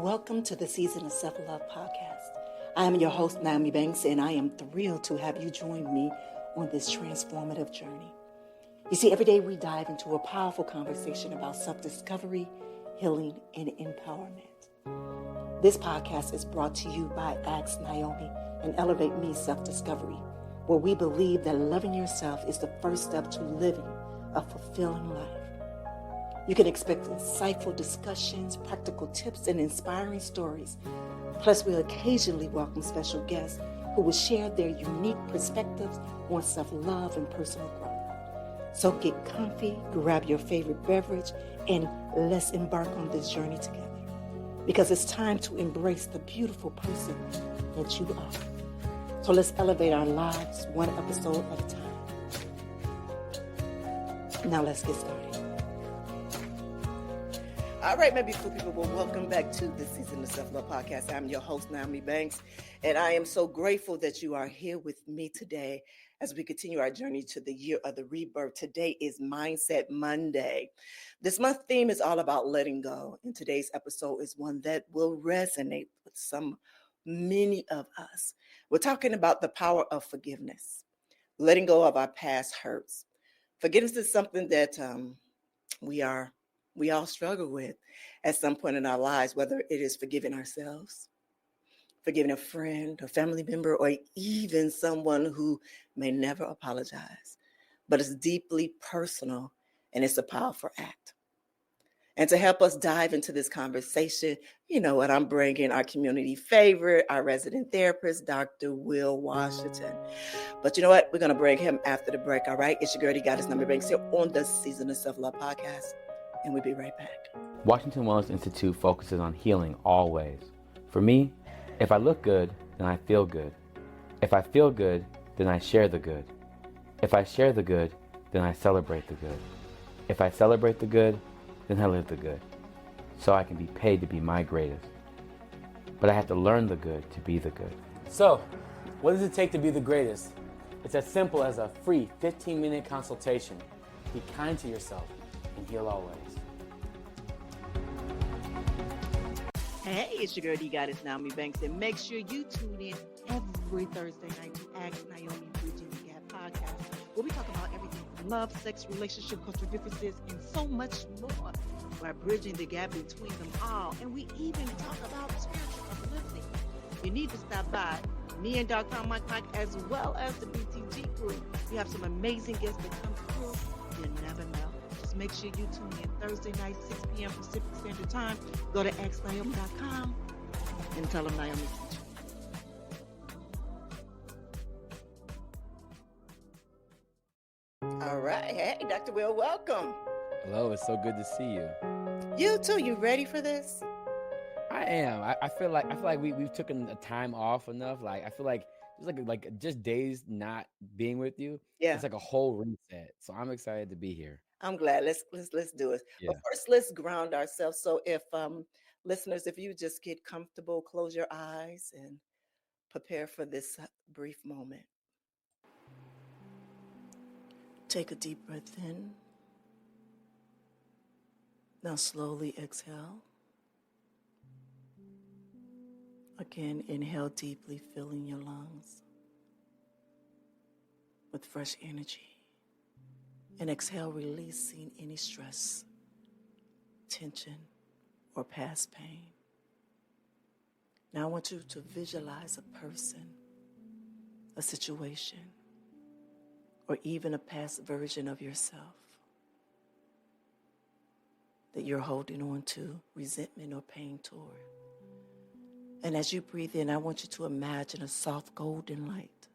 Welcome to the Season of Self-Love podcast. I am your host, Nyomi Banks, and I am thrilled to have you join me on this transformative journey. You see, every day we dive into a powerful conversation about self-discovery, healing, and empowerment. This podcast is brought to you by Ask Nyomi and Elevate Me Self-Discovery, where we believe that loving yourself is the first step to living a fulfilling life. You can expect insightful discussions, practical tips, and inspiring stories. Plus, we'll occasionally welcome special guests who will share their unique perspectives on self-love and personal growth. So get comfy, grab your favorite beverage, and let's embark on this journey together. Because it's time to embrace the beautiful person that you are. So let's elevate our lives one episode at a time. Now let's get started. All right, my beautiful people, well, welcome back to the Season of Self-Love podcast. I'm your host, Nyomi Banks, and I am so grateful that you are here with me today as we continue our journey to the year of the rebirth. Today is Mindset Monday. This month theme is all about letting go, and today's episode is one that will resonate with many of us. We're talking about the power of forgiveness, letting go of our past hurts. Forgiveness is something that we all struggle with at some point in our lives, whether it is forgiving ourselves, forgiving a friend, a family member, or even someone who may never apologize. But it's deeply personal and it's a powerful act. And to help us dive into this conversation, you know what, I'm bringing our community favorite, our resident therapist, Dr. Will Washington. But you know what? We're going to bring him after the break, all right? It's your girl, Goddess Nyomi Banks here on the Season of Self-Love podcast. And we'll be right back. Washington Wellness Institute focuses on healing always. For me, if I look good, then I feel good. If I feel good, then I share the good. If I share the good, then I celebrate the good. If I celebrate the good, then I live the good. So I can be paid to be my greatest. But I have to learn the good to be the good. So, what does it take to be the greatest? It's as simple as a free 15-minute consultation. Be kind to yourself and heal always. Hey, it's your girl, Goddess Nyomi Banks, and make sure you tune in every Thursday night to Ask Nyomi Bridging the Gap podcast, where we talk about everything from love, sex, relationship, cultural differences, and so much more. We're bridging the gap between them all, and we even talk about spiritual uplifting. You need to stop by. Me and Dr. Mike, as well as the BTG crew. We have some amazing guests that come through. You never know. Just make sure you tune in Thursday night, 6 p.m. Pacific Standard Time. Go to xnaomi.com and tell them Nyomi sent you. All right. Hey, Dr. Will, welcome. Hello, it's so good to see you. You too. You ready for this? I am. I feel like we've taken a time off enough. Like I feel like just days not being with you. Yeah. It's like a whole reset. So I'm excited to be here. I'm glad. Let's do it. Yeah. But first, let's ground ourselves. So if listeners, if you just get comfortable, close your eyes and prepare for this brief moment. Take a deep breath in. Now slowly exhale. Again, inhale deeply, filling your lungs with fresh energy. And exhale, releasing any stress, tension, or past pain. Now I want you to visualize a person, a situation, or even a past version of yourself that you're holding on to resentment or pain toward. And as you breathe in, I want you to imagine a soft golden light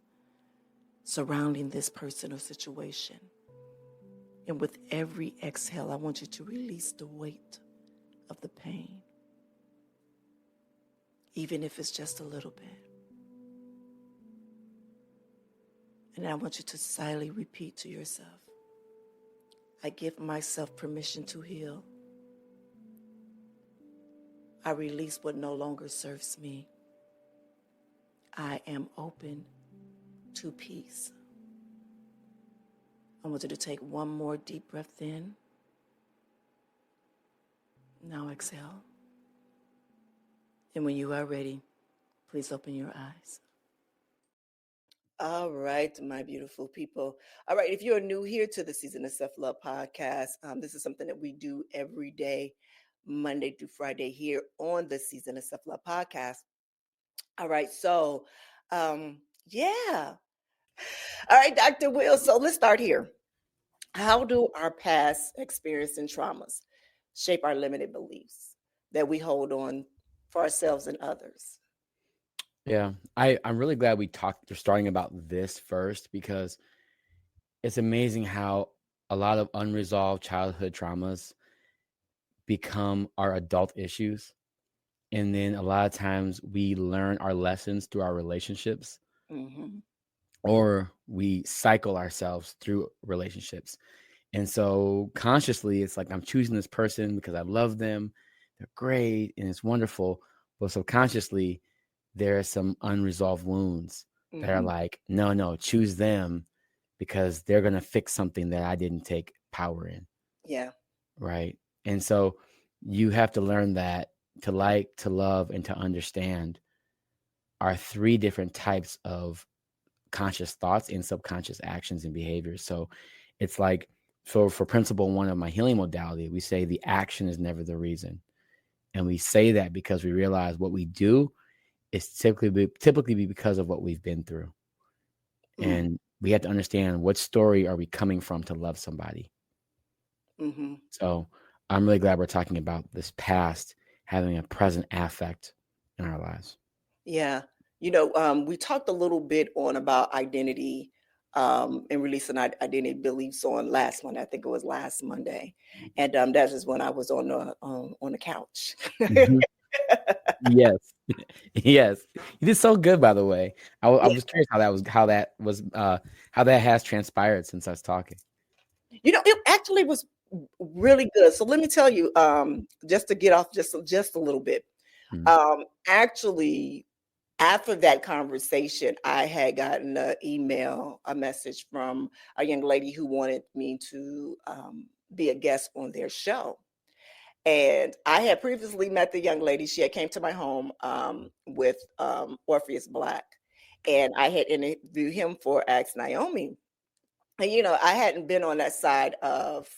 surrounding this person or situation. And with every exhale, I want you to release the weight of the pain, even if it's just a little bit. And I want you to silently repeat to yourself, I give myself permission to heal. I release what no longer serves me. I am open to peace. I want you to take one more deep breath in. Now exhale. And when you are ready, please open your eyes. All right, my beautiful people. All right, if you're new here to the Season of Self Love podcast, this is something that we do every day, Monday through Friday, here on the Season of Self Love podcast. All right, so yeah. All right, Dr. Will. So let's start here. How do our past experience and traumas shape our limited beliefs that we hold on for ourselves and others? Yeah, I'm really glad we're starting about this first, because it's amazing how a lot of unresolved childhood traumas become our adult issues. And then a lot of times we learn our lessons through our relationships, Mm-hmm. or we cycle ourselves through relationships. And so consciously, it's like I'm choosing this person because I love them. They're great and it's wonderful. But subconsciously, there are some unresolved wounds that are Mm-hmm. like, no, choose them because they're going to fix something that I didn't take power in. Yeah. Right. And so you have to learn that to like, to love, and to understand are three different types of conscious thoughts and subconscious actions and behaviors. So it's like, so for principle one of my healing modality, we say the action is never the reason. And we say that because we realize what we do is typically be because of what we've been through. Mm-hmm. And we have to understand what story are we coming from to love somebody. Mm-hmm. So I'm really glad we're talking about this past having a present affect in our lives. Yeah. We talked a little bit on about identity and releasing identity beliefs on last Monday. I think it was last Monday. And that is when I was on the couch. Mhm. Yes. Yes. You did so good, by the way. I Yeah. was curious how that has transpired since I was talking. It actually was really good. So let me tell you, just to get off just a little bit. Mhm. Actually, after that conversation, I had gotten a message from a young lady who wanted me to be a guest on their show. And I had previously met the young lady. She had came to my home with Orpheus Black, and I had interviewed him for Ask Naomi. And I hadn't been on that side of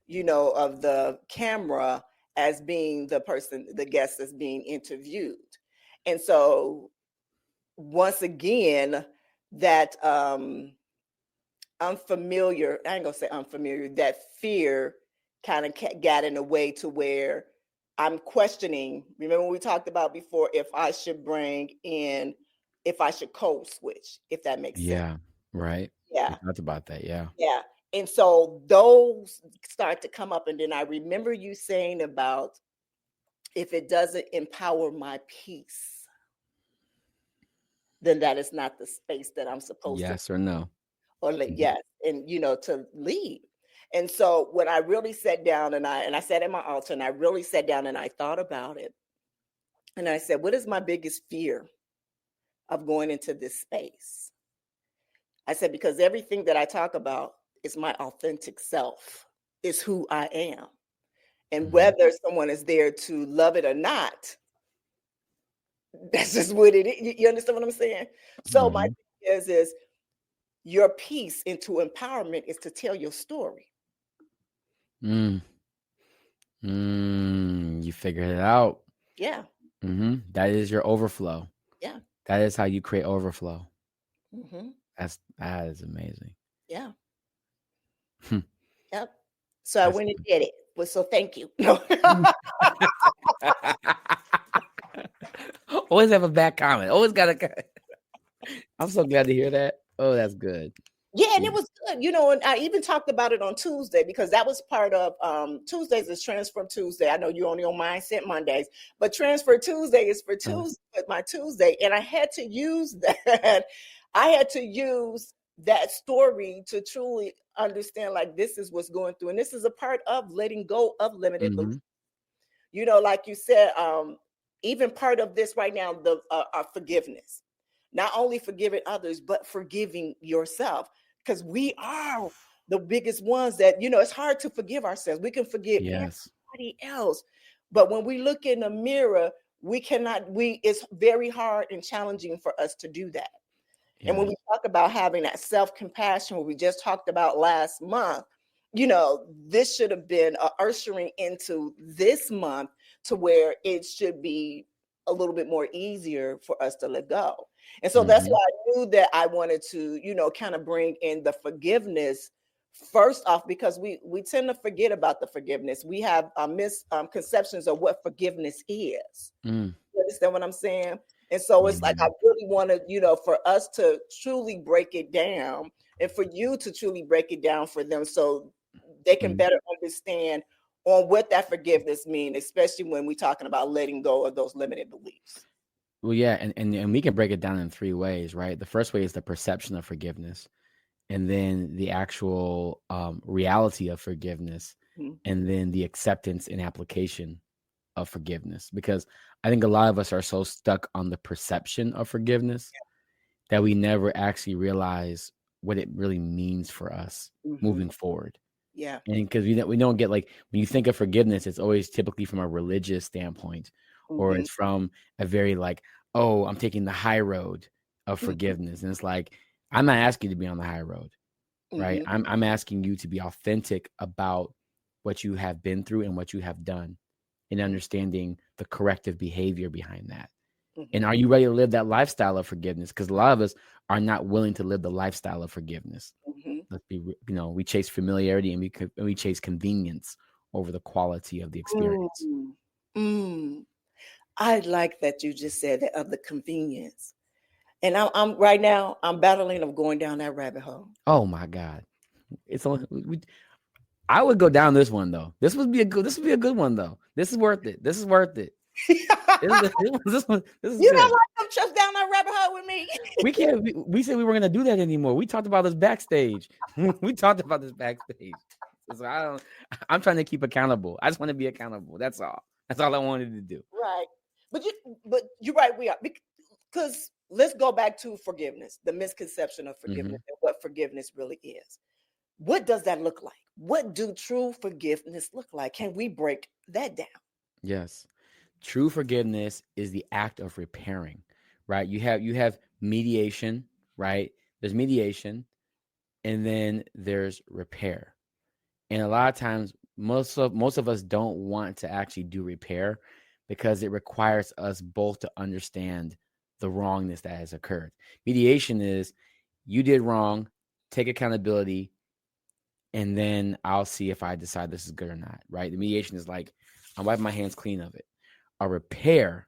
of the camera as being the guest that's being interviewed. And so once again, that unfamiliar, I ain't gonna say unfamiliar, that fear kind of got in the way to where I'm questioning. Remember when we talked about before if I should code switch, if that makes sense. Yeah. Right. We Yeah. talked about that. Yeah. Yeah. And so those start to come up. And then I remember you saying about if it doesn't empower my peace, then that is not the space that I'm supposed to, Yes or no. or yes, and to lead. And so when I really sat down and I sat at my altar and I really sat down and I thought about it, and I said, what is my biggest fear of going into this space? I said, because everything that I talk about is my authentic self, is who I am. And Mhm. whether someone is there to love it or not, that's just what it is. You understand what I'm saying? So my Mhm. thing is your piece into empowerment is to tell your story. Mm. You figured it out. Yeah. That is your overflow. Yeah. That is how you create overflow. Hmm. That is amazing. Yeah. Hmm. Yep. So I That's went and did it. Well, so thank you. No. always have a bad comment. Always gotta. I'm so glad to hear that. Oh, that's good. Yeah, and Yeah. it was good, and I even talked about it on Tuesday because that was part of Tuesdays is Transfer Tuesday. I know you're only on Mindset Mondays, but Transfer Tuesday is for Tuesday, my Tuesday, and I had to use that. I had to use that story to truly understand, like, this is what's going through, and this is a part of letting go of limited beliefs. Like you said, even part of this right now, the forgiveness, not only forgiving others, but forgiving yourself. Because we are the biggest ones that, it's hard to forgive ourselves. We can forgive Yes. everybody else. But when we look in the mirror, it's very hard and challenging for us to do that. Yeah. And when we talk about having that self-compassion, what we just talked about last month, this should have been ushering into this month to where it should be a little bit more easier for us to let go. And so that's why I knew that I wanted to, kind of bring in the forgiveness first off, because we tend to forget about the forgiveness. We have misconceptions of what forgiveness is. You understand what I'm saying? And so it's like, I really wanted, for us to truly break it down and for you to truly break it down for them so they can better understand on what that forgiveness means, especially when we're talking about letting go of those limited beliefs. Well, yeah, and we can break it down in 3 ways, right? The first way is the perception of forgiveness, and then the actual reality of forgiveness, and then the acceptance and application of forgiveness. Because I think a lot of us are so stuck on the perception of forgiveness that we never actually realize what it really means for us moving forward. Yeah. And because we don't get, like, when you think of forgiveness, it's always typically from a religious standpoint, or it's from a very like, oh, I'm taking the high road of forgiveness. And it's like, I'm not asking you to be on the high road, right? I'm asking you to be authentic about what you have been through and what you have done, and understanding the corrective behavior behind that. And are you ready to live that lifestyle of forgiveness? Because a lot of us are not willing to live the lifestyle of forgiveness. Let's be, we chase familiarity and we chase convenience over the quality of the experience. I like that you just said that, of the convenience. And I'm right now, I'm battling of going down that rabbit hole. Oh my God. I would go down this one though. This would be a good one though. This is worth it. This is worth it. This is You good. don't like them trips down that rabbit hole with me. We can't. We said we weren't gonna do that anymore. We talked about this backstage. We talked about this backstage. So I'm trying to keep accountable. I just want to be accountable. That's all. That's all I wanted to do. Right. But you're right. We are, because let's go back to forgiveness, the misconception of forgiveness and what forgiveness really is. What does that look like? What do true forgiveness look like? Can we break that down? Yes. True forgiveness is the act of repairing, right? You have mediation, right? There's mediation, and then there's repair. And a lot of times, most of us don't want to actually do repair because it requires us both to understand the wrongness that has occurred. Mediation is, you did wrong, take accountability, and then I'll see if I decide this is good or not, right? The mediation is like, I'm wiping my hands clean of it. A repair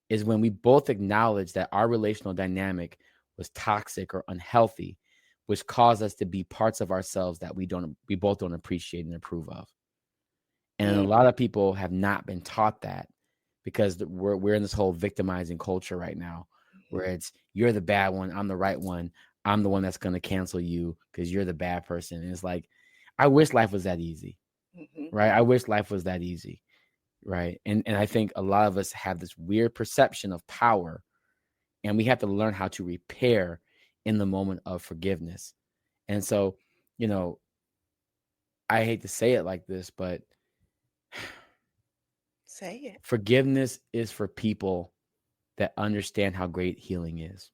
is when we both acknowledge that our relational dynamic was toxic or unhealthy, which caused us to be parts of ourselves that we both don't appreciate and approve of. And a lot of people have not been taught that, because we're in this whole victimizing culture right now, where it's, you're the bad one, I'm the right one, I'm the one that's going to cancel you because you're the bad person. And it's like, I wish life was that easy, right? I wish life was that easy, right? And I think a lot of us have this weird perception of power, and we have to learn how to repair in the moment of forgiveness. And so, I hate to say it like this, but say it. Forgiveness is for people that understand how great healing is.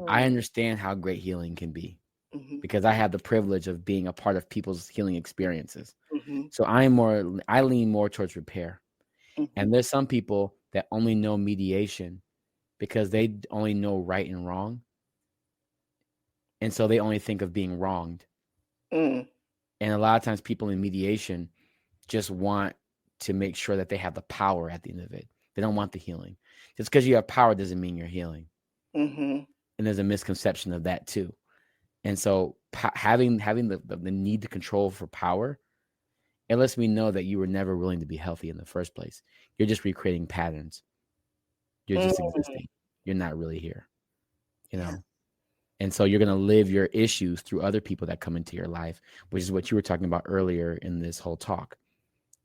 I understand how great healing can be because I have the privilege of being a part of people's healing experiences. So I lean more towards repair. And there's some people that only know mediation because they only know right and wrong. And so they only think of being wronged. And a lot of times people in mediation just want to make sure that they have the power at the end of it. They don't want the healing. Just because you have power doesn't mean you're healing. And there's a misconception of that too. And so having the need to control for power, it lets me know that you were never willing to be healthy in the first place. You're just recreating patterns. You're just existing. You're not really here, And so you're going to live your issues through other people that come into your life, which is what you were talking about earlier in this whole talk,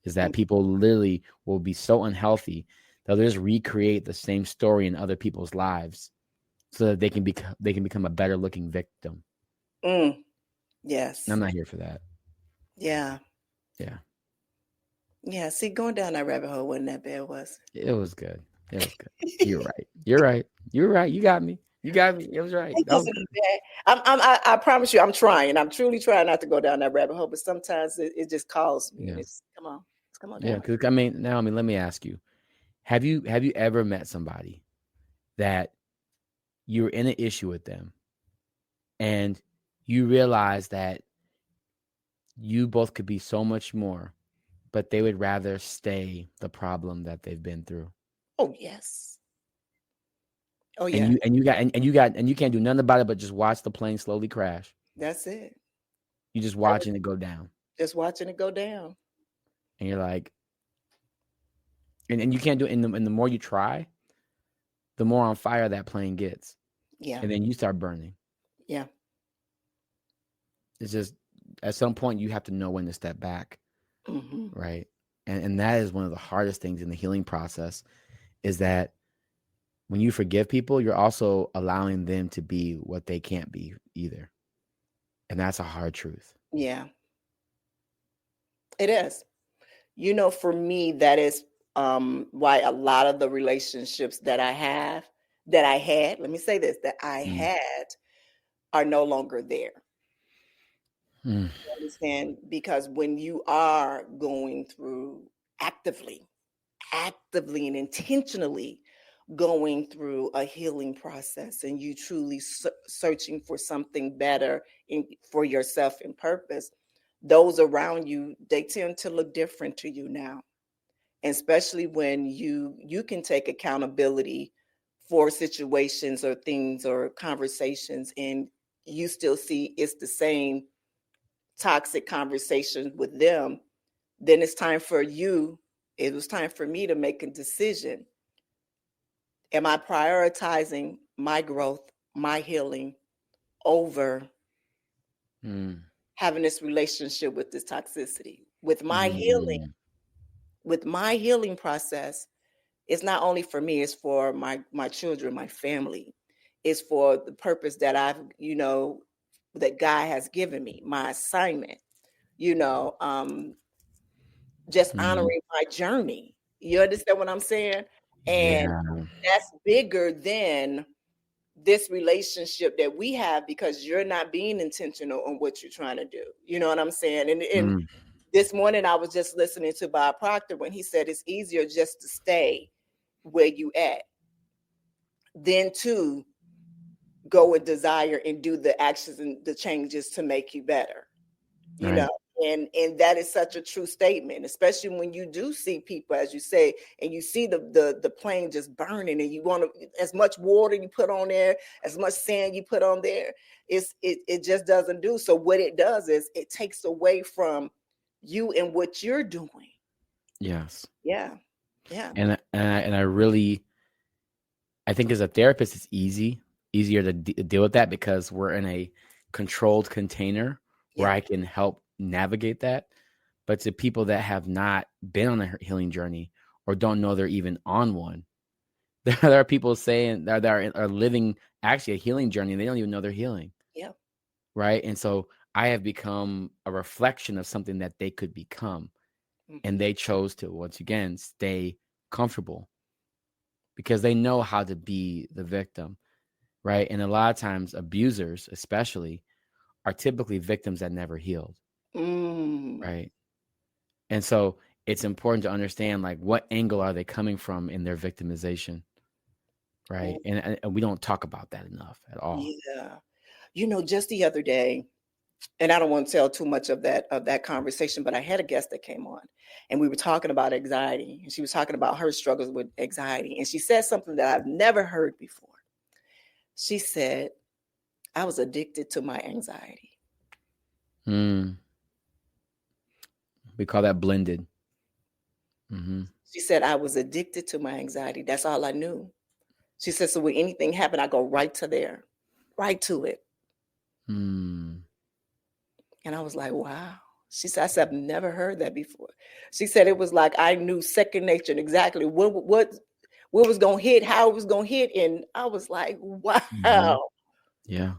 is that people literally will be so unhealthy that they'll just recreate the same story in other people's lives so that they can become a better looking victim. Yes. And I'm not here for that. Yeah. Yeah. Yeah, see, going down that rabbit hole wasn't that bad, was It was good. It was good. You're right. You're right. You're right. You got me. You got me. It was right. it? That was Wasn't good. bad. I promise you, I'm trying. I'm truly trying not to go down that rabbit hole, but sometimes it just calls me, and Yeah. it's come on Yeah. down. Because now, let me ask you: Have you ever met somebody that you were in an issue with them, and you realize that you both could be so much more, but they would rather stay the problem that they've been through? Oh yes. Oh And yeah. you can't do nothing about it but just watch the plane slowly crash. That's it. You just That was watching it go down. just watching it go down. And you're like, and you can't do it. And the more you try, the more on fire that plane gets. Yeah. And then you start burning. Yeah. It's just at some point you have to know when to step back. Hmm. Right. And that is one of the hardest things in the healing process, is that when you forgive people, you're also allowing them to be what they can't be either. And that's a hard truth. Yeah. It is. You know, for me, that is why a lot of the relationships that I had, let me say this, that I Mm. had are no longer there. Mm. You understand? Because when you are going through actively and intentionally going through a healing process, and you truly searching for something better for yourself and purpose, those around you, they tend to look different to you now. And especially when you can take accountability for situations or things or conversations, and you still see it's the same toxic conversation with them, then it was time for me to make a decision. Am I prioritizing my growth, my healing, over Mm. having this relationship with this toxicity? With Mm. my healing process, it's not only for me, it's for my children, my family. It's for the purpose that that God has given me, my assignment, you know, just Mm. honoring my journey. You understand what I'm saying? And Yeah. that's bigger than this relationship that we have, because you're not being intentional on what you're trying to do. You know what I'm saying? And Mm. this morning I was just listening to Bob Proctor when he said it's easier just to stay where you at than to go and desire and do the actions and the changes to make you better. You know, Right. and that is such a true statement, especially when you do see people, as you say, and you see the plane just burning, and you want to, as much water you put on there, as much sand you put on there, it just doesn't do. So what it does is it takes away from you and what you're doing. Yes. Yeah. Yeah. And I really, I think as a therapist, it's easier to deal with that because we're in a controlled container where Yeah. I can help navigate that. But to people that have not been on a healing journey or don't know they're even on one, there are people saying that are living actually a healing journey and they don't even know they're healing. Yeah. Right. And so I have become a reflection of something that they could become. And Mhm. they chose to, once again, stay comfortable because they know how to be the victim. Right. And a lot of times abusers, especially, are typically victims that never healed. Mm. Right. And so it's important to understand, like, what angle are they coming from in their victimization? Right. Mm. And we don't talk about that enough at all. Yeah. You know, just the other day, and I don't want to tell too much of that conversation, but I had a guest that came on, and we were talking about anxiety, and she was talking about her struggles with anxiety, and she said something that I've never heard before. She said, "I was addicted to my anxiety." Mm. We call that blended. Mm-hmm. She said, "I was addicted to my anxiety. That's all I knew." She said, "So when anything happened, I go right to there, right to it." Mm. And I was like, wow. She said, I've never heard that before. She said it was like I knew second nature and exactly what was gonna hit, how it was gonna hit. And I was like, Mm-hmm. wow. Yeah.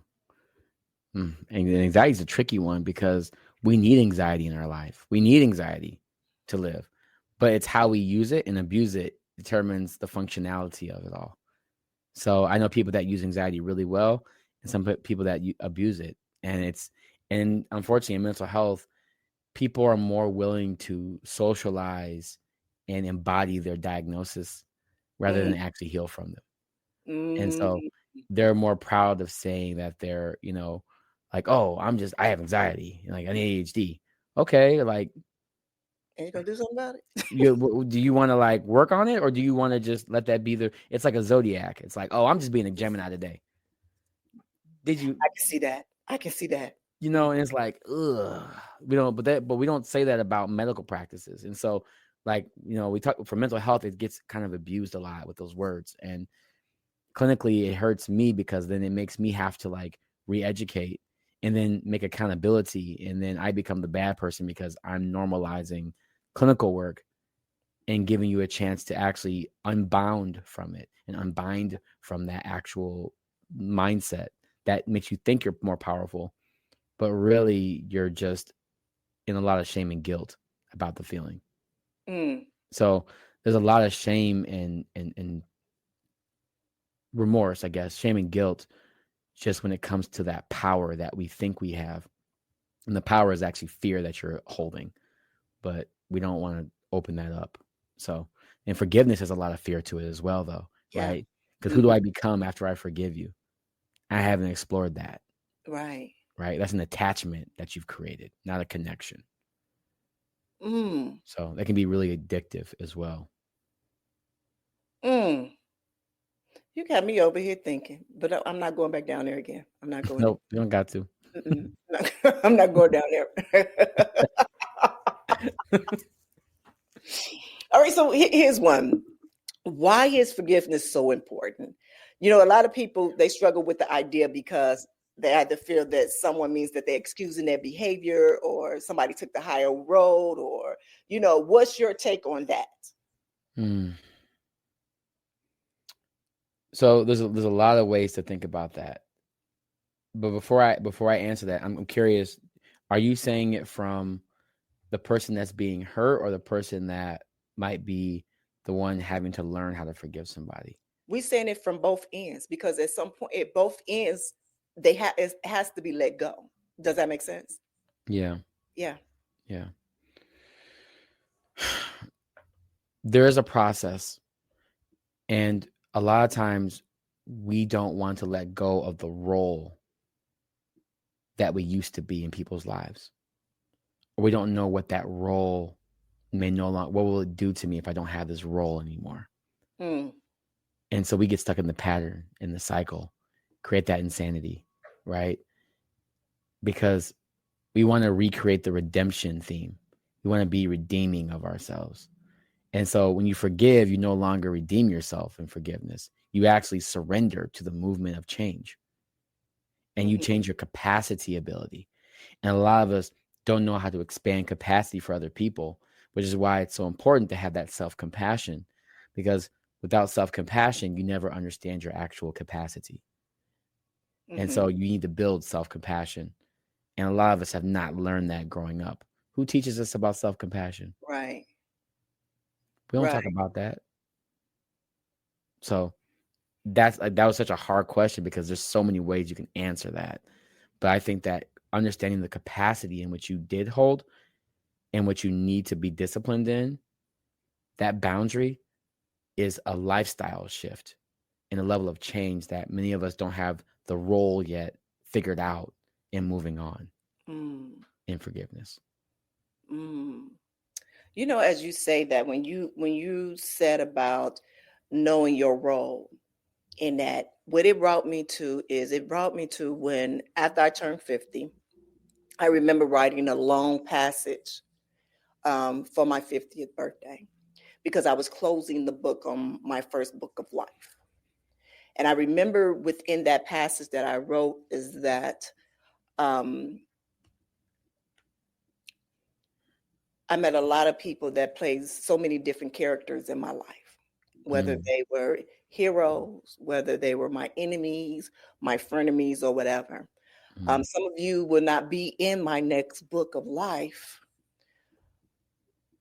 And anxiety is a tricky one because we need anxiety in our life. We need anxiety to live. but it's how we use it and abuse it determines the functionality of it all. So I know people that use anxiety really well, and some people that abuse it, and unfortunately in mental health, people are more willing to socialize and embody their diagnosis rather than actually heal from them. And so they're more proud of saying that they're, like, oh, I have anxiety, like an ADHD. Okay, like, and you gonna do something about it? do you want to like work on it, or do you want to just let that be it's like a zodiac. It's like, oh, I'm just being a Gemini today. I can see that. I can see that. And it's like, ugh, but we don't say that about medical practices. And so, like, we talk for mental health, it gets kind of abused a lot with those words. And clinically, it hurts me because then it makes me have to like re-educate and then make accountability. And then I become the bad person because I'm normalizing clinical work and giving you a chance to actually unbound from it and unbind from that actual mindset that makes you think you're more powerful. But really, you're just in a lot of shame and guilt about the feeling. So there's a lot of shame and remorse, I guess, shame and guilt, just when it comes to that power that we think we have. And the power is actually fear that you're holding, but we don't want to open that up. So, and forgiveness has a lot of fear to it as well, though, right? Because who do I become after I forgive you? I haven't explored that. Right. Right. That's an attachment that you've created, not a connection. So that can be really addictive as well. You got me over here thinking, but I'm not going back down there again. I'm not going. Nope, you don't got to. I'm not going down there. All right. So here's one. Why is forgiveness so important? A lot of people, they struggle with the idea because they either feel that someone means that they're excusing their behavior, or somebody took the higher road, or, what's your take on that? So there's a lot of ways to think about that. But before I answer that, I'm curious, are you saying it from the person that's being hurt or the person that might be the one having to learn how to forgive somebody? We're saying it from both ends, because at some point at both ends, it has to be let go. Does that make sense? Yeah. Yeah. There is a process, and a lot of times we don't want to let go of the role that we used to be in people's lives. Or we don't know what that role may no longer, what will it do to me if I don't have this role anymore? And so we get stuck in the pattern, in the cycle, create that insanity, right? Because we want to recreate the redemption theme. We want to be redeeming of ourselves. And so when you forgive, you no longer redeem yourself in forgiveness. You actually surrender to the movement of change. And you change your capacity ability. And a lot of us don't know how to expand capacity for other people, which is why it's so important to have that self-compassion, because without self-compassion, you never understand your actual capacity. And so you need to build self-compassion. And a lot of us have not learned that growing up. Who teaches us about self-compassion? Right. We don't talk about that. So that was such a hard question, because there's so many ways you can answer that. But I think that understanding the capacity in which you did hold and what you need to be disciplined in, that boundary is a lifestyle shift and a level of change that many of us don't have the role yet figured out in moving on in forgiveness. As you say that, when you said about knowing your role in that, what it brought me to when, after I turned 50, I remember writing a long passage for my 50th birthday, because I was closing the book on my first book of life. And I remember within that passage that I wrote is that I met a lot of people that played so many different characters in my life, whether they were heroes, whether they were my enemies, my frenemies, or whatever. Some of you will not be in my next book of life,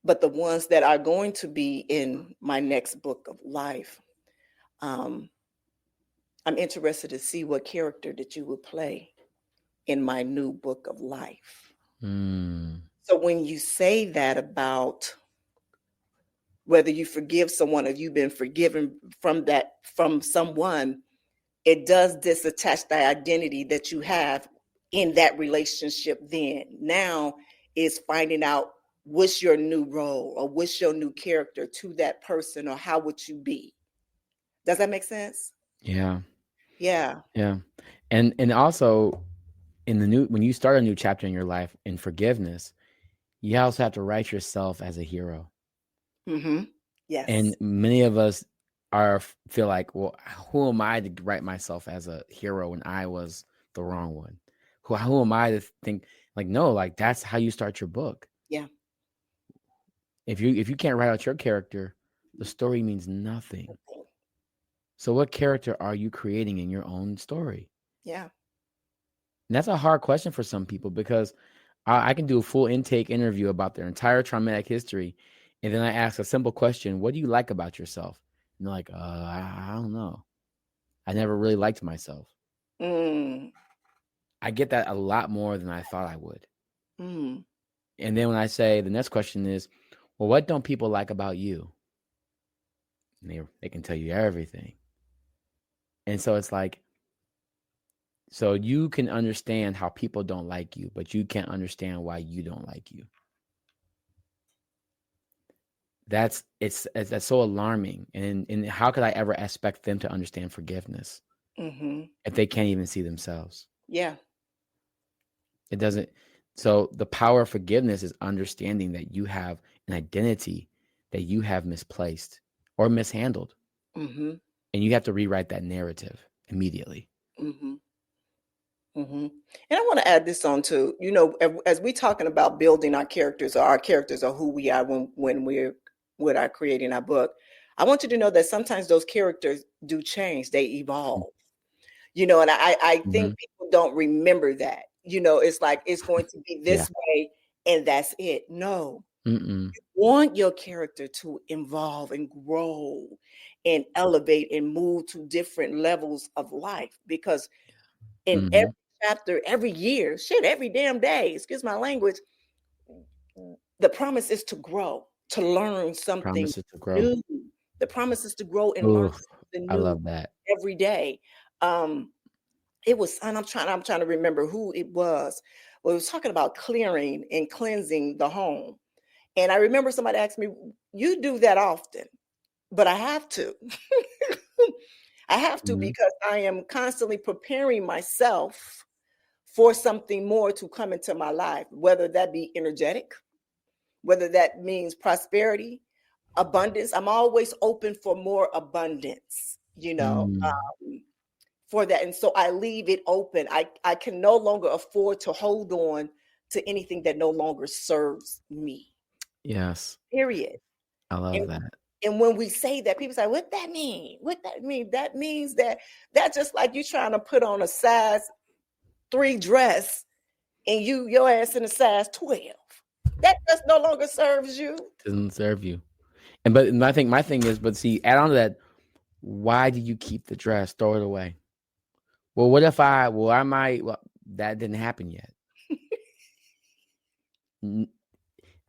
But the ones that are going to be in my next book of life, I'm interested to see what character that you would play in my new book of life. So when you say that about whether you forgive someone or you've been forgiven from someone, it does disattach the identity that you have in that relationship. Then now is finding out what's your new role or what's your new character to that person, or how would you be? Does that make sense? Yeah. Yeah. Yeah. And also when you start a new chapter in your life in forgiveness, you also have to write yourself as a hero. Mm-hmm. Yes. And many of us feel like, well, who am I to write myself as a hero when I was the wrong one? Who am I to think like, no, like that's how you start your book. Yeah. If you can't write out your character, the story means nothing. So what character are you creating in your own story? Yeah. And that's a hard question for some people, because I can do a full intake interview about their entire traumatic history, and then I ask a simple question: what do you like about yourself? And they're like, I don't know. I never really liked myself. I get that a lot more than I thought I would. And then when I say, the next question is, well, what don't people like about you? And they can tell you everything. And so it's like, so you can understand how people don't like you, but you can't understand why you don't like you. That's so alarming. And how could I ever expect them to understand forgiveness if they can't even see themselves? Yeah. It doesn't. So the power of forgiveness is understanding that you have an identity that you have misplaced or mishandled. And you have to rewrite that narrative immediately. And I want to add this on too. You know, as we talking about building our characters, or our characters are who we are when we're with our creating our book, I want you to know that sometimes those characters do change, they evolve. You know, and I think people don't remember that. You know, it's like it's going to be this way and that's it. No. You want your character to evolve and grow and elevate and move to different levels of life, because in every chapter, every year, every damn day, excuse my language, the promise is to grow, to learn something Promises to grow. new. The promise is to grow and learn something new. I love that. Every day. It was, and I'm trying to remember who it was. Well, it was talking about clearing and cleansing the home. And I remember somebody asked me, you do that often? But I have to. I have to, because I am constantly preparing myself for something more to come into my life, whether that be energetic, whether that means prosperity, abundance. I'm always open for more abundance, you know, for that. And so I leave it open. I can no longer afford to hold on to anything that no longer serves me. Yes. Period. I love that. And when we say that, people say, what that mean? What that mean? That means that's just like you trying to put on a size 3 dress and your ass in a size 12. That just no longer serves you. Doesn't serve you. But my thing is, but see, add on to that, why do you keep the dress? Throw it away. Well, what if that didn't happen yet.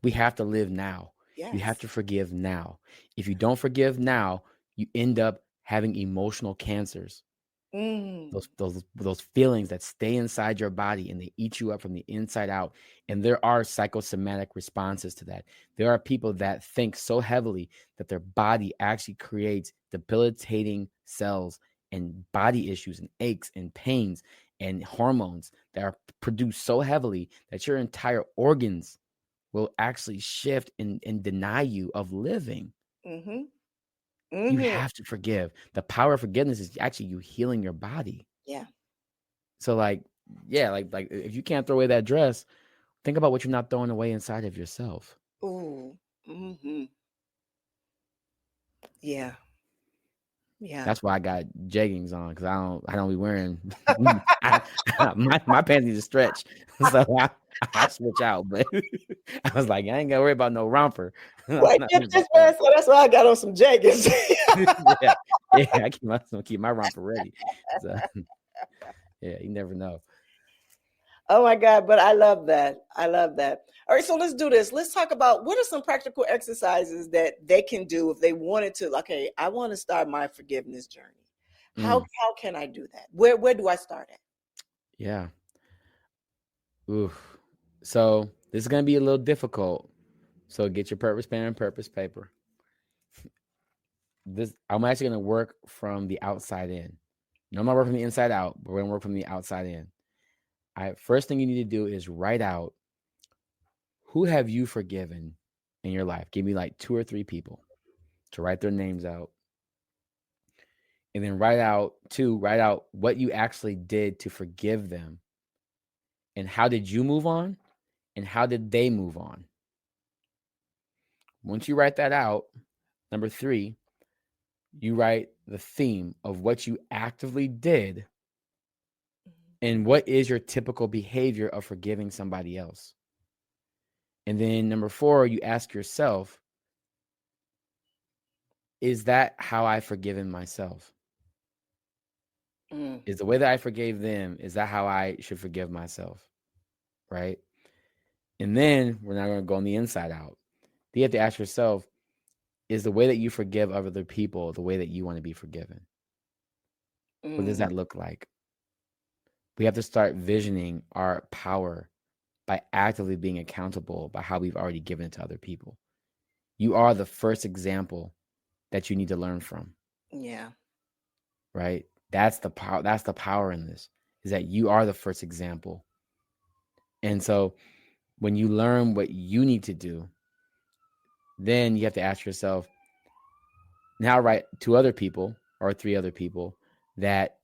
We have to live now. Yes. You have to forgive now. If you don't forgive now, you end up having emotional cancers. Those feelings that stay inside your body and they eat you up from the inside out. And there are psychosomatic responses to that. There are people that think so heavily that their body actually creates debilitating cells and body issues and aches and pains and hormones that are produced so heavily that your entire organs will actually shift and deny you of living. You have to forgive. The power of forgiveness is actually you healing your body. Yeah. So like if you can't throw away that dress, think about what you're not throwing away inside of yourself. Ooh. Yeah. Yeah. That's why I got jeggings on, because I don't be wearing my pants need to stretch. So I switch out, but I was like, I ain't gotta worry about no romper. Right, just fast. So that's why I got on some jackets. yeah, I keep my romper ready. So yeah, you never know. Oh my God, but I love that. I love that. All right, so let's do this. Let's talk about what are some practical exercises that they can do if they wanted to. Okay, I want to start my forgiveness journey. How can I do that? Where do I start at? Yeah. Oof. So this is gonna be a little difficult. So get your purpose pen and purpose paper. I'm actually gonna work from the outside in. No, I'm not working from the inside out, but we're gonna work from the outside in. First thing you need to do is write out who have you forgiven in your life. Give me like 2 or 3 people to write their names out. And then write out what you actually did to forgive them. And how did you move on? And how did they move on? Once you write that out, number 3, you write the theme of what you actively did and what is your typical behavior of forgiving somebody else. And then number 4, you ask yourself, is that how I've forgiven myself? Is the way that I forgave them, is that how I should forgive myself? Right? And then we're not going to go on the inside out. You have to ask yourself, is the way that you forgive other people the way that you want to be forgiven? What does that look like? We have to start visioning our power by actively being accountable by how we've already given it to other people. You are the first example that you need to learn from. Yeah. Right? That's the power. That's the power in this, is that you are the first example. And so when you learn what you need to do, then you have to ask yourself, now write 2 other people or 3 other people that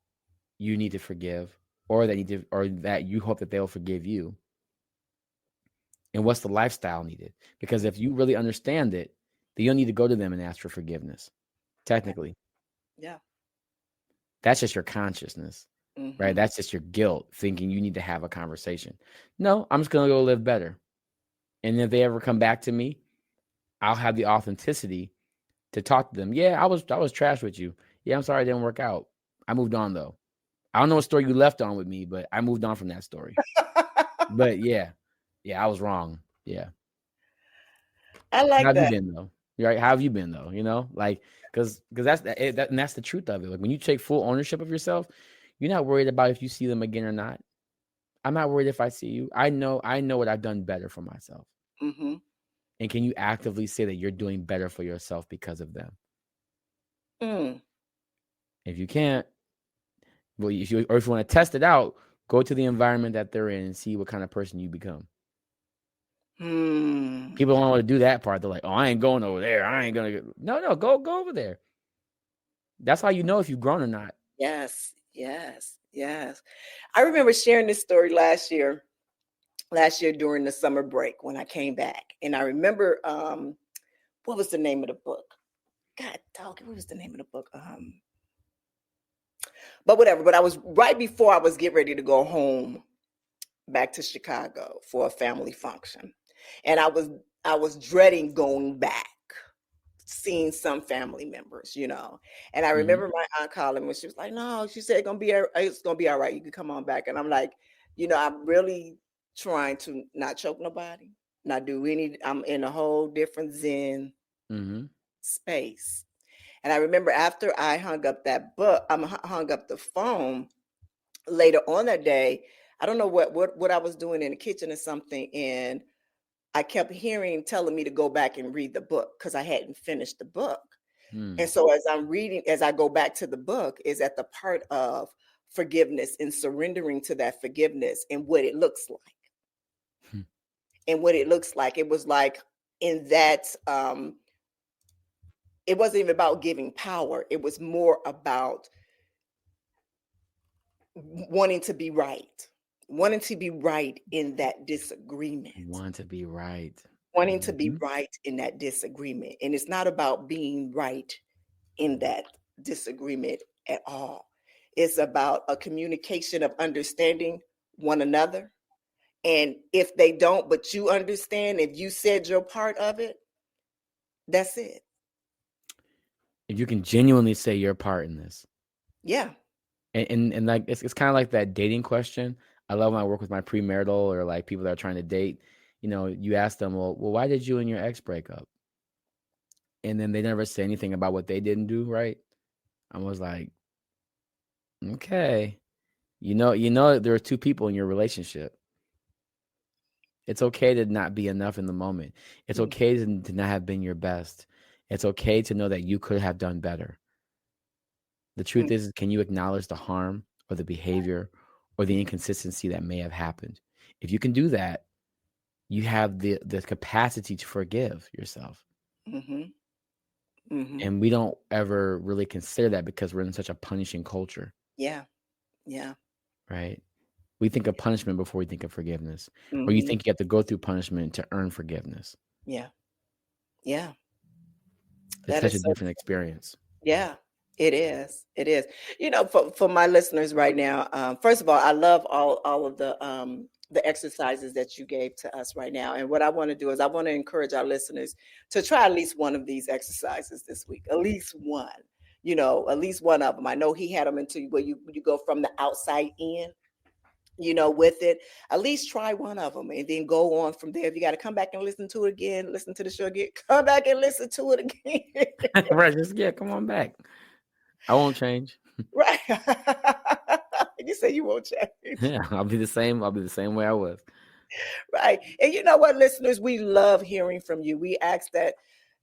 you need to forgive, or that you hope that they'll forgive you. And what's the lifestyle needed? Because if you really understand it, then you don't need to go to them and ask for forgiveness. Technically. Yeah. That's just your consciousness, right? That's just your guilt thinking you need to have a conversation. No, I'm just going to go live better. And if they ever come back to me, I'll have the authenticity to talk to them. Yeah, I was trash with you. Yeah, I'm sorry it didn't work out. I moved on though. I don't know what story you left on with me, but I moved on from that story. But yeah, I was wrong. Yeah. I like How have you that. been though? Right? How have you been though? You know, like because that's and that's the truth of it. Like when you take full ownership of yourself, you're not worried about if you see them again or not. I'm not worried if I see you. I know what I've done better for myself. And can you actively say that you're doing better for yourself because of them? If you can't, well, if you want to test it out, go to the environment that they're in and see what kind of person you become. People don't want to do that part. They're like, "Oh, I ain't going over there. I ain't gonna." No, go over there. That's how you know if you've grown or not. Yes. I remember sharing this story last year during the summer break when I came back, and I remember what was the name of the book? God dog, what was the name of the book? But whatever. But I was right before I was getting ready to go home back to Chicago for a family function, and I was dreading going back, seeing some family members, And I remember my aunt calling me. She was like, "No," she said, it's gonna be all right. You can come on back." And I'm like, I'm really trying to not choke nobody, not do any. I'm in a whole different Zen space. And I remember after I hung up that book, hung up the phone later on that day. I don't know what I was doing in the kitchen or something, and I kept telling me to go back and read the book because I hadn't finished the book. And so as I go back to the book, is at the part of forgiveness and surrendering to that forgiveness and what it looks like. And what it looks like. It was like in that, it wasn't even about giving power. It was more about wanting to be right in that disagreement. Want to be right. Wanting to be right in that disagreement. And it's not about being right in that disagreement at all. It's about a communication of understanding one another And if they don't, but you understand, if you said your part of it, that's it. If you can genuinely say your part in this. Yeah. And like it's kind of like that dating question. I love when I work with my premarital or like people that are trying to date. You ask them, well, why did you and your ex break up? And then they never say anything about what they didn't do right. I was like, okay, there are two people in your relationship. It's okay to not be enough in the moment. It's okay to not have been your best. It's okay to know that you could have done better. The truth is, can you acknowledge the harm or the behavior or the inconsistency that may have happened? If you can do that, you have the capacity to forgive yourself. And we don't ever really consider that because we're in such a punishing culture. Yeah. Yeah. Right? We think of punishment before we think of forgiveness. Or you think you have to go through punishment to earn forgiveness. Yeah. Yeah. It's such a different experience. Yeah, it is. It is. For my listeners right now, first of all, I love all of the exercises that you gave to us right now. And what I want to do is I want to encourage our listeners to try at least one of these exercises this week. At least one. At least one of them. I know he had them into where you go from the outside in. With it, at least try one of them and then go on from there. If you got to come back and listen to it again, listen to the show again, come back and listen to it again. Right. Come on back. I won't change. Right. You say you won't change. Yeah, I'll be the same. I'll be the same way I was. Right. And you know what, listeners, we love hearing from you. We ask that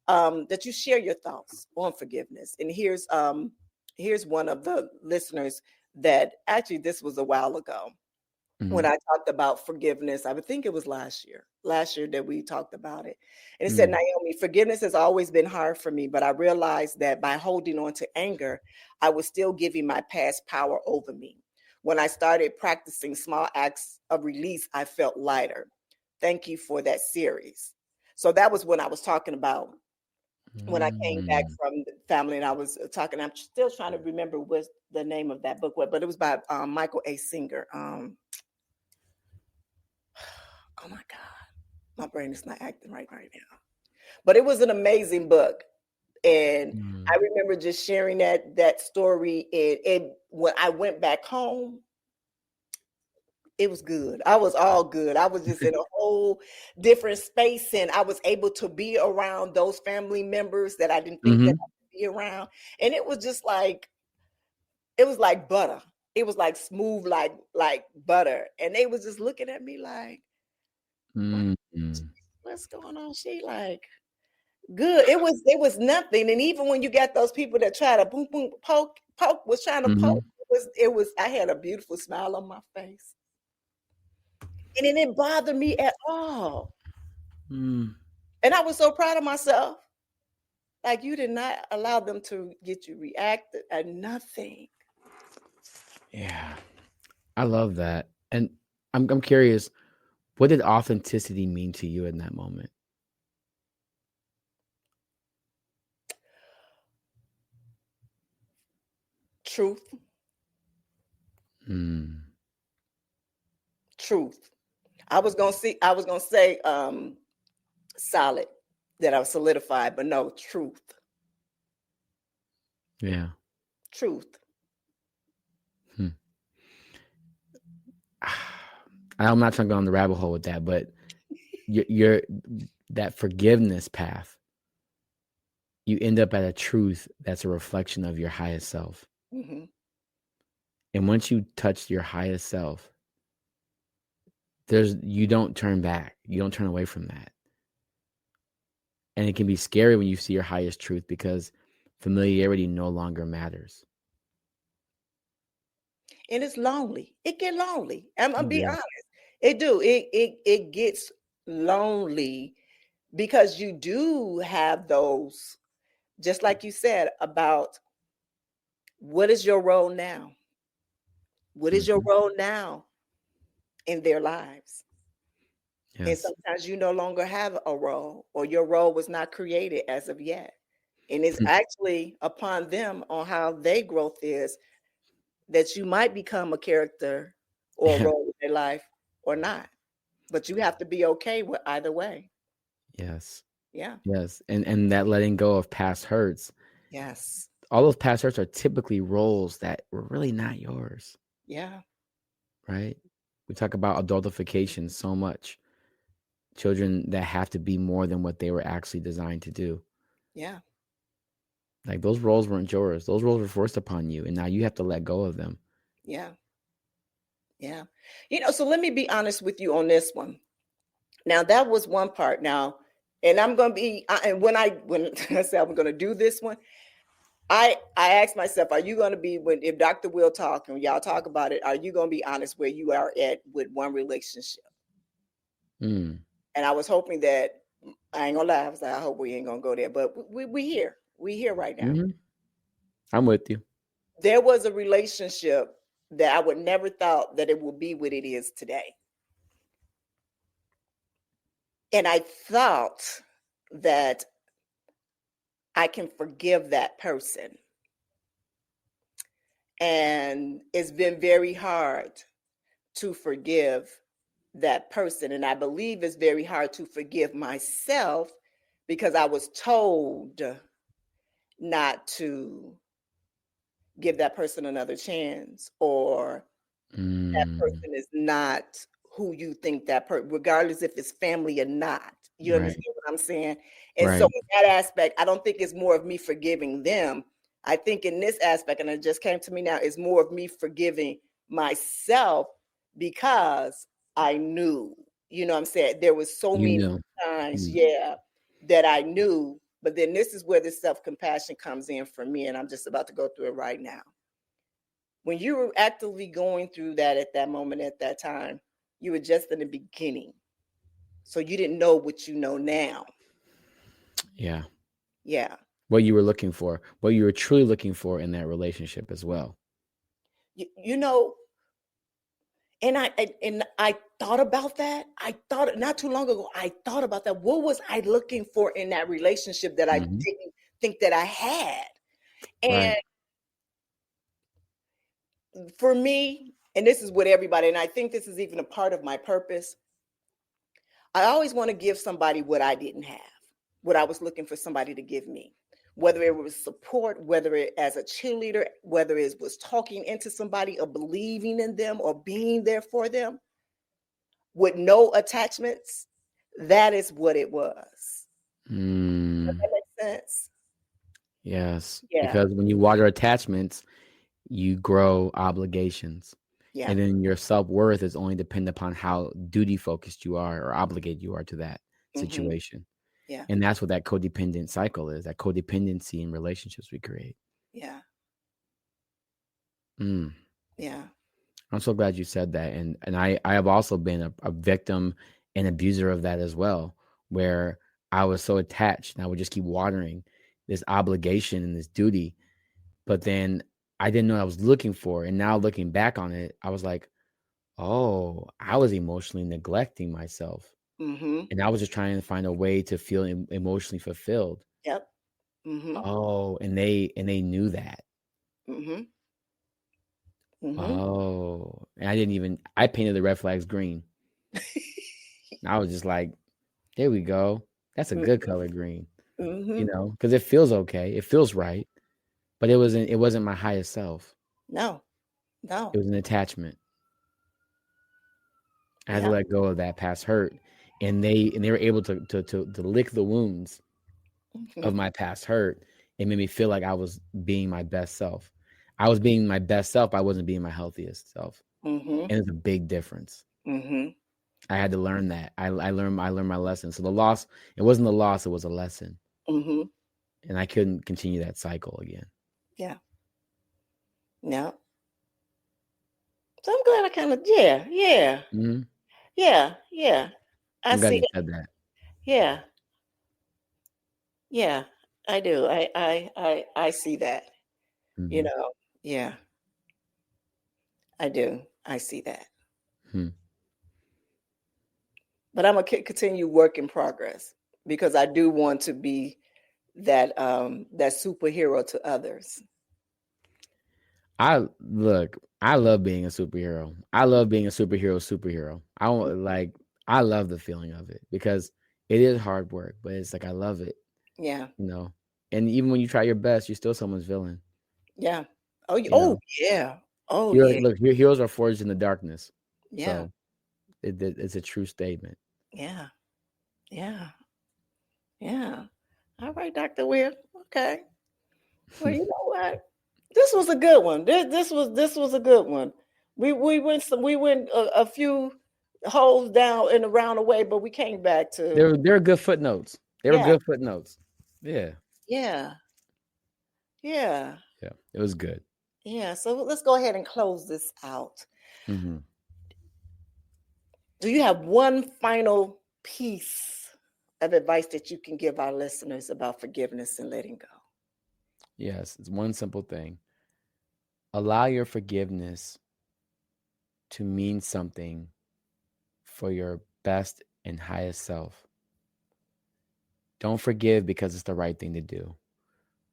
you share your thoughts on forgiveness. And here's one of the listeners that actually this was a while ago. When I talked about forgiveness, I would think it was last year that we talked about it. And it said, Nyomi, forgiveness has always been hard for me, but I realized that by holding on to anger, I was still giving my past power over me. When I started practicing small acts of release, I felt lighter. Thank you for that series. So that was when I was talking about when I came back from the family, and I was talking, I'm still trying to remember what the name of that book was, but it was by Michael A. Singer. Oh my God, my brain is not acting right now. But it was an amazing book. And I remember just sharing that story. And when I went back home, it was good. I was all good. I was just in a whole different space. And I was able to be around those family members that I didn't think that I could be around. And it was just like, it was like butter. It was like smooth, like butter. And they was just looking at me like, what's going on? She like, good. It was nothing. And even when you got those people that try to boom, boom, poke, was trying to poke, it was, I had a beautiful smile on my face. And it didn't bother me at all. And I was so proud of myself. Like, you did not allow them to get you reacted at nothing. Yeah. I love that. And I'm curious, what did authenticity mean to you in that moment? Truth. Truth. I was gonna say solid, that I was solidified, but no, truth. Yeah. Truth. I'm not trying to go on the rabbit hole with that, but you're that forgiveness path, you end up at a truth that's a reflection of your highest self. And once you touch your highest self, you don't turn back. You don't turn away from that. And it can be scary when you see your highest truth because familiarity no longer matters. And it's lonely. It get lonely. I'm gonna be honest. It do. It gets lonely because you do have those, just like you said, about what is your role now? What is your role now in their lives? Yes. And sometimes you no longer have a role, or your role was not created as of yet. And it's actually upon them on how their growth is that you might become a character or a role in their life or not. But you have to be okay with either way. Yes. Yeah. Yes. And that letting go of past hurts. Yes. All those past hurts are typically roles that were really not yours, Yeah. right? We talk about adultification so much. Children that have to be more than what they were actually designed to do. Yeah. Like those roles weren't yours. Those roles were forced upon you, and now you have to let go of them. Yeah. Yeah. So let me be honest with you on this one. Now that was one part. Now, and I'm going to be, and when I say I'm going to do this one, I asked myself, are you going to be, if Dr. Will talk and y'all talk about it, are you going to be honest where you are at with one relationship? Mm. And I was hoping that, I ain't gonna lie, I was like, I hope we ain't gonna go there, but we here. We here right now. Mm-hmm. I'm with you. There was a relationship that I would never thought that it would be what it is today. And I thought that I can forgive that person. And it's been very hard to forgive that person. And I believe it's very hard to forgive myself because I was told not to give that person another chance, or that person is not who you think that person, regardless if it's family or not. You Right. understand what I'm saying? And so Right. in that aspect, I don't think it's more of me forgiving them. I think in this aspect, and it just came to me now, is more of me forgiving myself because I knew, what I'm saying? There was so You many know. times, that I knew, but then this is where the self-compassion comes in for me, and I'm just about to go through it right now. When you were actively going through that at that moment, at that time, you were just in the beginning. So you didn't know what you know now. Yeah. Yeah. What you were looking for, what you were truly looking for in that relationship as well. You know, and I thought about that. I thought not too long ago, I thought about that. What was I looking for in that relationship that I didn't think that I had? And for me, and this is what everybody, and I think this is even a part of my purpose, I always want to give somebody what I didn't have, what I was looking for somebody to give me, whether it was support, whether it as a cheerleader, whether it was talking into somebody or believing in them or being there for them with no attachments. That is what it was. Does that make sense? Yes. Yeah. Because when you water attachments, you grow obligations. Yeah. And then your self-worth is only dependent upon how duty focused you are or obligated you are to that situation. Yeah. And that's what that codependent cycle is, that codependency in relationships we create. Yeah. Yeah. I'm so glad you said that. And I have also been a victim and abuser of that as well, where I was so attached and I would just keep watering this obligation and this duty. But then I didn't know what I was looking for. And now looking back on it, I was like, oh, I was emotionally neglecting myself. And I was just trying to find a way to feel emotionally fulfilled. Yep. Oh, and they knew that. Oh, and I painted the red flags green. I was just like, there we go. That's a good color green, because it feels okay. It feels right, but it wasn't my highest self. No. It was an attachment. I had to let go of that past hurt, and they were able to lick the wounds of my past hurt. It made me feel like I was being my best self. I was being my best self. I wasn't being my healthiest self, and it's a big difference. I had to learn that. I learned my lesson. So the loss, it wasn't a loss, it was a lesson. And I couldn't continue that cycle again. Yeah. Yeah. So I'm glad I kind of, yeah. I'm glad see you said that. Yeah. Yeah, I do. I see that. Yeah, I do. I see that. But I'm gonna continue work in progress because I do want to be that superhero to others. I love being a superhero. I love being a superhero. I don't I love the feeling of it because it is hard work, but it's like I love it, Yeah. you know. And even when you try your best, you're still someone's villain. Yeah. Oh, You know, yeah. Oh, yeah. look, heroes are forged in the darkness. Yeah. So it's a true statement. Yeah. Yeah. Yeah. All right, Dr. Weir. Okay. Well, you know what? This was a good one. This was a good one. We went a few holes down and around the way, but we came back to They're good footnotes. They were yeah, good footnotes. Yeah. yeah, yeah, Yeah. It was good. yeah. So let's go ahead and close this out. Mm-hmm. Do you have one final piece of advice that you can give our listeners about forgiveness and letting go? Yes, it's one simple thing. Allow your forgiveness to mean something for your best and highest self. Don't forgive because it's the right thing to do.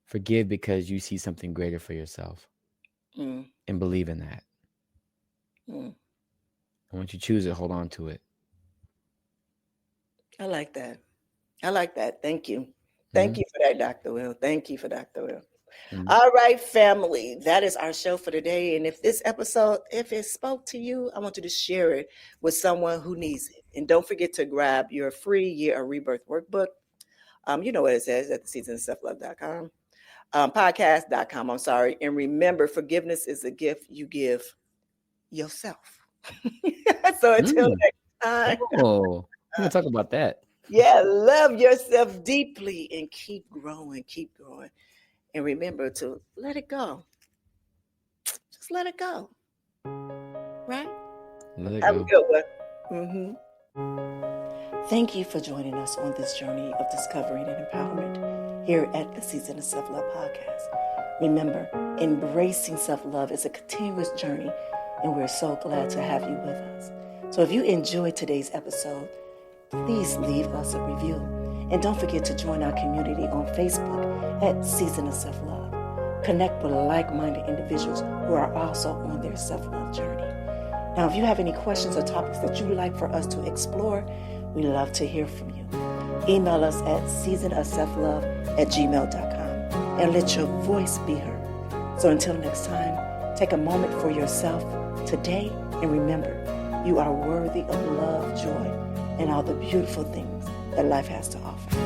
Forgive because you see something greater for yourself Mm, and believe in that. mm. And once you choose it, hold on to it. I like that. I like that. Thank you. Thank you for that, Dr. Will. Thank you for Dr. Will. Mm-hmm. All right, family. That is our show for today. And if this episode, if it spoke to you, I want you to share it with someone who needs it. And don't forget to grab your free Year of Rebirth workbook. You know what it says at the seasonofselflove.com. Podcast.com, I'm sorry. And remember, forgiveness is a gift you give yourself. So until next time. Oh, we're going to talk about that. Yeah, love yourself deeply and keep growing, keep growing. And remember to let it go. Just let it go. Right? Let it Have go. a good one. Thank you for joining us on this journey of discovering and empowerment here at the Season of Self-Love podcast. Remember, embracing self-love is a continuous journey, and we're so glad to have you with us. So if you enjoyed today's episode, please leave us a review. And don't forget to join our community on Facebook at Season of Self-Love. Connect with like-minded individuals who are also on their self-love journey. Now, if you have any questions or topics that you'd like for us to explore, we love to hear from you. Email us at seasonofselflove@gmail.com and let your voice be heard. So until next time, take a moment for yourself today and remember, you are worthy of love, joy, and all the beautiful things that life has to offer.